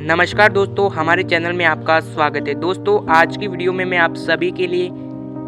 नमस्कार दोस्तों, हमारे चैनल में आपका स्वागत है। दोस्तों, आज की वीडियो में मैं आप सभी के लिए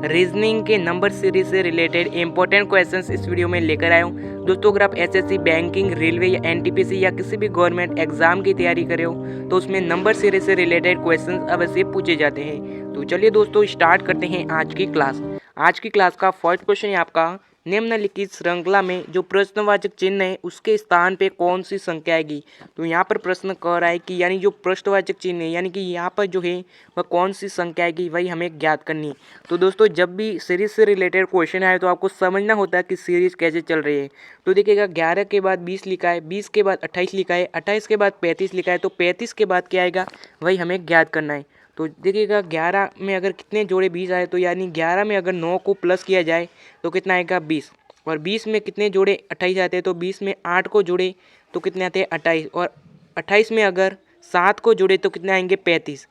रीजनिंग के नंबर सीरीज से रिलेटेड इंपॉर्टेंट क्वेश्चंस इस वीडियो में लेकर आया हूँ। दोस्तों, अगर आप एसएससी, बैंकिंग, रेलवे या एनटीपीसी या किसी भी गवर्नमेंट एग्जाम की तैयारी कर रहे हो तो उसमें नंबर सीरीज से रिलेटेड क्वेश्चन अवश्य पूछे जाते हैं। तो चलिए दोस्तों, स्टार्ट करते हैं आज की क्लास। आज की क्लास का फर्स्ट क्वेश्चन है आपका, निम्नलिखित श्रृंखला में जो प्रश्नवाचक चिन्ह है उसके स्थान पे कौन सी संख्या आएगी। तो यहाँ पर प्रश्न कह रहा है कि यानी जो प्रश्नवाचक चिन्ह है यानी कि यहाँ पर जो है वह कौन सी संख्या आएगी वही हमें ज्ञात करनी है। तो दोस्तों, जब भी सीरीज से रिलेटेड क्वेश्चन आए तो आपको समझना होता है कि सीरीज कैसे चल रही है। तो देखिएगा, 11 के बाद 20 लिखा है, 20 के बाद 28 लिखा है, 28 के बाद 35 लिखा है, तो 35 के बाद क्या आएगा वही हमें ज्ञात करना है। तो देखिएगा, 11 में अगर कितने जोड़े 20 आए तो यानी 11 में अगर 9 को प्लस किया जाए तो कितना आएगा 20, और 20 में कितने जोड़े 28 आते हैं तो 20 में 8 को जोड़े तो कितने आते हैं 28, और 28 में अगर 7 को जोड़े तो कितने आएंगे 35।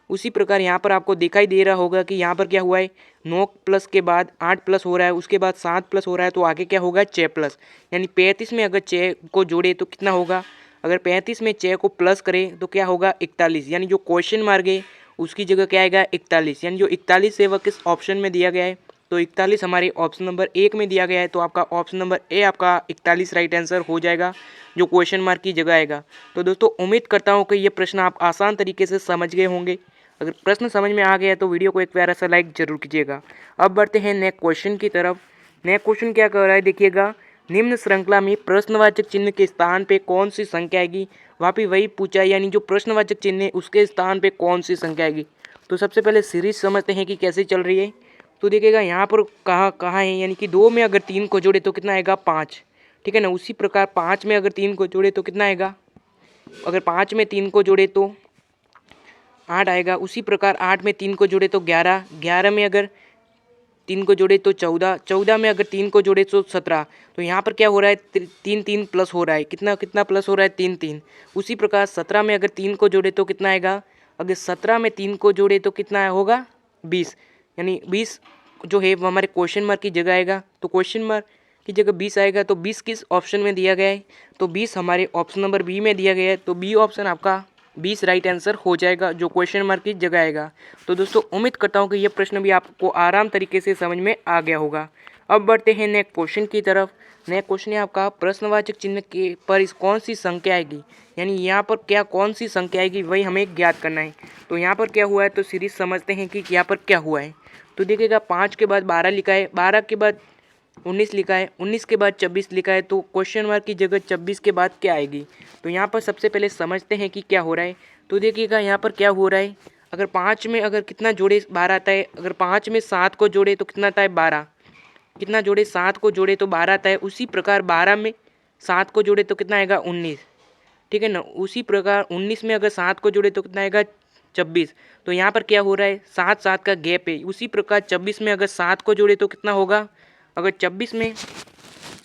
उसी प्रकार यहाँ पर आपको दिखाई दे रहा होगा कि यहाँ पर क्या हुआ है, 9 प्लस के बाद 8 प्लस हो रहा है, उसके बाद 7 प्लस हो रहा है, तो आगे क्या होगा 6 प्लस, यानी 35 में अगर 6 को जोड़े तो कितना होगा, अगर 35 में 6 को प्लस करें तो क्या होगा 41, यानी जो क्वेश्चन मार्क है उसकी जगह क्या आएगा 41, यानी जो 41 है वह किस ऑप्शन में दिया गया है, तो 41 हमारे ऑप्शन नंबर 1 में दिया गया है। तो आपका ऑप्शन नंबर ए आपका 41 राइट आंसर हो जाएगा, जो क्वेश्चन मार्क की जगह आएगा। तो दोस्तों, उम्मीद करता हूँ कि ये प्रश्न आप आसान तरीके से समझ गए होंगे। अगर प्रश्न समझ में आ गया तो वीडियो को एक प्यारा सा लाइक जरूर कीजिएगा। अब बढ़ते हैं नेक्स्ट क्वेश्चन की तरफ। नेक्स्ट क्वेश्चन क्या कर रहा है, देखिएगा, निम्न श्रृंखला में प्रश्नवाचक चिन्ह के स्थान पे कौन सी संख्या आएगी। वहाँ पे वही पूछा है, यानी जो प्रश्नवाचक चिन्ह है उसके स्थान पे कौन सी संख्या आएगी। तो सबसे पहले सीरीज समझते हैं कि कैसे चल रही है। तो देखिएगा, यहाँ पर कहाँ है, यानी कि 2 में अगर 3 को जोड़े तो कितना आएगा 5, ठीक है ना। उसी प्रकार 5 में अगर 3 को जोड़े तो कितना आएगा, अगर 5 में 3 को जोड़े तो 8 आएगा। उसी प्रकार 8 में 3 को जोड़े तो 11, 11 में अगर 3 को जोड़े तो 14, 14 में अगर 3 को जोड़े तो 17। तो यहाँ पर क्या हो रहा है, 3 प्लस हो रहा है, कितना कितना प्लस हो रहा है 3। उसी प्रकार 17 में अगर 3 को जोड़े तो कितना आएगा, अगर 17 में 3 को जोड़े तो कितना होगा 20, यानी 20 जो है वो हमारे क्वेश्चन मार्क की जगह आएगा। तो क्वेश्चन मार्क की जगह 20 आएगा, तो 20 किस ऑप्शन में दिया गया है, तो 20 हमारे ऑप्शन नंबर बी में दिया गया है। तो बी ऑप्शन आपका 20 राइट आंसर हो जाएगा, जो क्वेश्चन मार्क की जगह आएगा। तो दोस्तों, उम्मीद करता हूँ कि यह प्रश्न भी आपको आराम तरीके से समझ में आ गया होगा। अब बढ़ते हैं नेक्स्ट क्वेश्चन की तरफ। नेक्स्ट क्वेश्चन है आपका, प्रश्नवाचक चिन्ह के पर इस कौन सी संख्या आएगी, यानी यहाँ पर क्या कौन सी संख्या आएगी वही हमें ज्ञात करना है। तो यहाँ पर क्या हुआ है, तो सीरीज समझते हैं कि यहाँ पर क्या हुआ है। तो देखिएगा, 5 के बाद 12 लिखा है, 12 के बाद 19 लिखा है, 19 के बाद 26 लिखा है, तो क्वेश्चन मार्क की जगह 26 के बाद क्या आएगी। तो यहाँ पर सबसे पहले समझते हैं कि क्या हो रहा है। तो देखिएगा, यहाँ पर क्या हो रहा है, अगर 5 में अगर कितना जोड़े 12 आता है, अगर 5 में 7 को जोड़े तो कितना आता है 12, कितना जोड़े 7 को जोड़े तो 12 आता है। उसी प्रकार 12 में 7 को जोड़े तो कितना आएगा 19, ठीक है ना। उसी प्रकार 19 में अगर 7 को जोड़े तो कितना आएगा 26। तो यहाँ पर क्या हो रहा है, 7 का गैप है। उसी प्रकार 26 में अगर 7 को जोड़े तो कितना होगा, अगर 26 में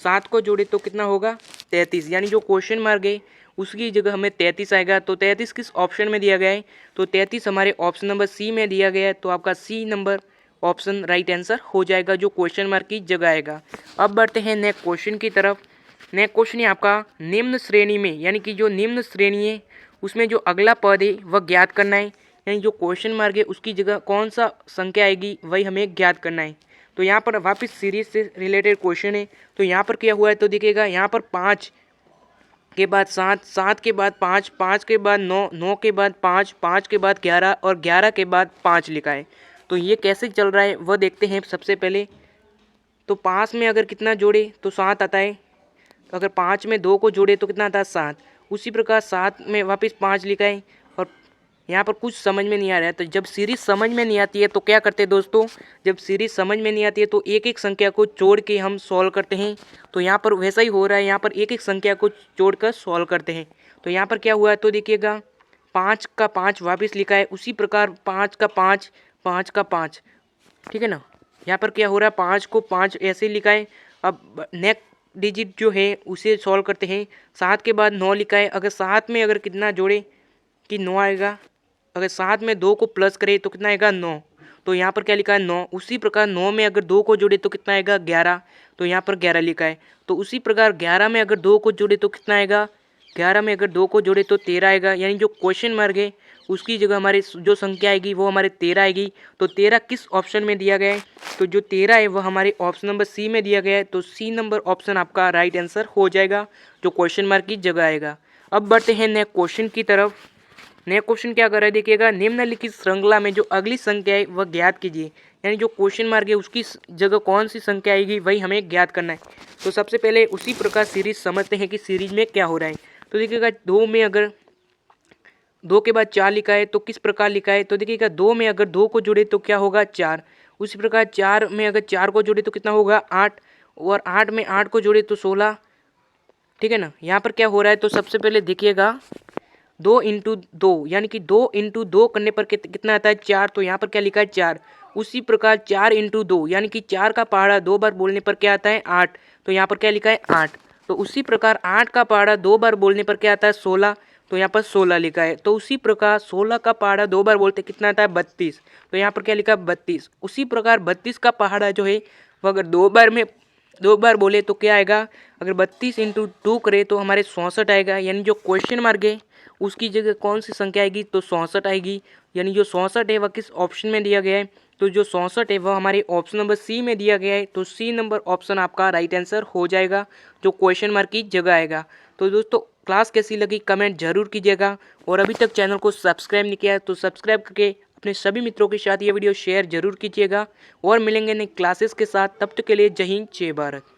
7 को जोड़े तो कितना होगा 33, यानी जो क्वेश्चन मार्क है उसकी जगह हमें 33 आएगा। तो 33 किस ऑप्शन में दिया गया है, तो 33 हमारे ऑप्शन नंबर सी में दिया गया है। तो आपका C number option right answer हो जाएगा, जो क्वेश्चन मार्क की जगह आएगा। अब बढ़ते हैं नेक्स्ट क्वेश्चन की तरफ। नेक्स्ट क्वेश्चन है आपका, निम्न श्रेणी में, यानी कि जो निम्न श्रेणी है उसमें जो अगला पद है वह ज्ञात करना है, यानी जो क्वेश्चन मार्क है उसकी जगह कौन सा संख्या आएगी वही हमें ज्ञात करना है। तो यहाँ पर वापस सीरीज से रिलेटेड क्वेश्चन है। तो यहाँ पर क्या हुआ है, तो देखिएगा, यहाँ पर 5 के बाद 7, 7 के बाद 5, 5 के बाद 9, 9 के बाद 5, 5 के बाद 11 और 11 के बाद 5 लिखा है। तो ये कैसे चल रहा है वह देखते हैं सबसे पहले। तो 5 में अगर कितना जोड़े तो 7 आता है, अगर 5 में 2 को जोड़े तो कितना आता है 7। उसी प्रकार 7 में वापस 5 लिखा है, और यहाँ पर कुछ समझ में नहीं आ रहा है। तो जब सीरीज समझ में नहीं आती है तो क्या करते हैं दोस्तों, जब सीरीज समझ में नहीं आती है तो एक एक संख्या को जोड़ के हम सॉल्व करते हैं। तो यहाँ पर वैसा ही हो रहा है, यहाँ पर एक एक संख्या को जोड़कर सॉल्व करते हैं। तो यहाँ पर क्या हुआ है, तो देखिएगा, 5 का 5 वापस लिखा है, उसी प्रकार 5 का 5, 5 का 5, ठीक है ना। यहाँ पर क्या हो रहा है, 5 को 5 ऐसे लिखा है। अब नेक्स्ट डिजिट जो है उसे सॉल्व करते हैं। 7 के बाद 9 लिखा है, अगर 7 में अगर कितना जोड़े कि 9 आएगा, अगर 7 में 2 को प्लस करें तो कितना आएगा 9। तो यहाँ पर क्या लिखा है 9। उसी प्रकार 9 में अगर 2 को जोड़े तो कितना आएगा 11, तो यहाँ पर 11 लिखा है। तो उसी प्रकार 11 में अगर 2 को जोड़े तो कितना आएगा 11 में अगर 2 को जोड़े तो 13 आएगा, यानी जो क्वेश्चन मार्क है उसकी जगह हमारी जो संख्या आएगी वो हमारे 13 आएगी। तो 13 किस ऑप्शन में दिया गया है? तो जो 13 है वह हमारे ऑप्शन नंबर सी में दिया गया है। तो सी नंबर ऑप्शन आपका राइट आंसर हो जाएगा, जो क्वेश्चन मार्क की जगह आएगा। अब बढ़ते हैं नेक्स्ट क्वेश्चन की तरफ। नया क्वेश्चन क्या कर रहा है देखिएगा, निम्नलिखित श्रृंखला में जो अगली संख्या है वह ज्ञात कीजिए। यानी जो क्वेश्चन मार्क है उसकी जगह कौन सी संख्या आएगी वही हमें ज्ञात करना है। तो सबसे पहले उसी प्रकार सीरीज समझते हैं कि सीरीज में क्या हो रहा है। तो देखिएगा 2 में अगर 2 के बाद 4 लिखा है तो किस प्रकार लिखा है। तो देखिएगा 2 में अगर 2 को जोड़े तो क्या होगा 4। उसी प्रकार 4 में अगर 4 को जोड़े तो कितना होगा 8, और 8 में 8 को जोड़े तो 16। ठीक है ना। यहाँ पर क्या हो रहा है, तो सबसे पहले देखिएगा 2 इंटू 2 यानी कि 2 इंटू 2 करने पर कितना आता है 4। तो यहाँ पर क्या लिखा है 4। उसी प्रकार 4 इंटू 2 यानी कि 4 का पहाड़ा 2 बार बोलने पर क्या आता है 8। तो यहाँ पर क्या लिखा है 8। तो उसी प्रकार 8 का पहाड़ा 2 बार बोलने पर क्या आता है 16। तो यहाँ पर 16 लिखा है। तो उसी प्रकार 16 का पहाड़ा 2 बार बोलते कितना आता है 32। तो यहाँ पर क्या लिखा है 32। उसी प्रकार 32 का पहाड़ा जो है वो अगर 2 बार बोले तो क्या आएगा, अगर 32 इंटू 2 करे तो हमारे 64 आएगा। यानी जो क्वेश्चन मार्क है उसकी जगह कौन सी संख्या आएगी, तो 64 आएगी। यानी जो 64 है वह किस ऑप्शन में दिया गया है, तो जो 64 है वह हमारे ऑप्शन नंबर सी में दिया गया है। तो सी नंबर ऑप्शन आपका राइट आंसर हो जाएगा, जो क्वेश्चन मार्क की जगह आएगा। तो दोस्तों क्लास कैसी लगी कमेंट जरूर कीजिएगा, और अभी तक चैनल को सब्सक्राइब नहीं किया है तो सब्सक्राइब करके अपने सभी मित्रों के साथ ये वीडियो शेयर जरूर कीजिएगा। और मिलेंगे नई क्लासेस के साथ, तब तक के लिए जय हिंद जय भारत।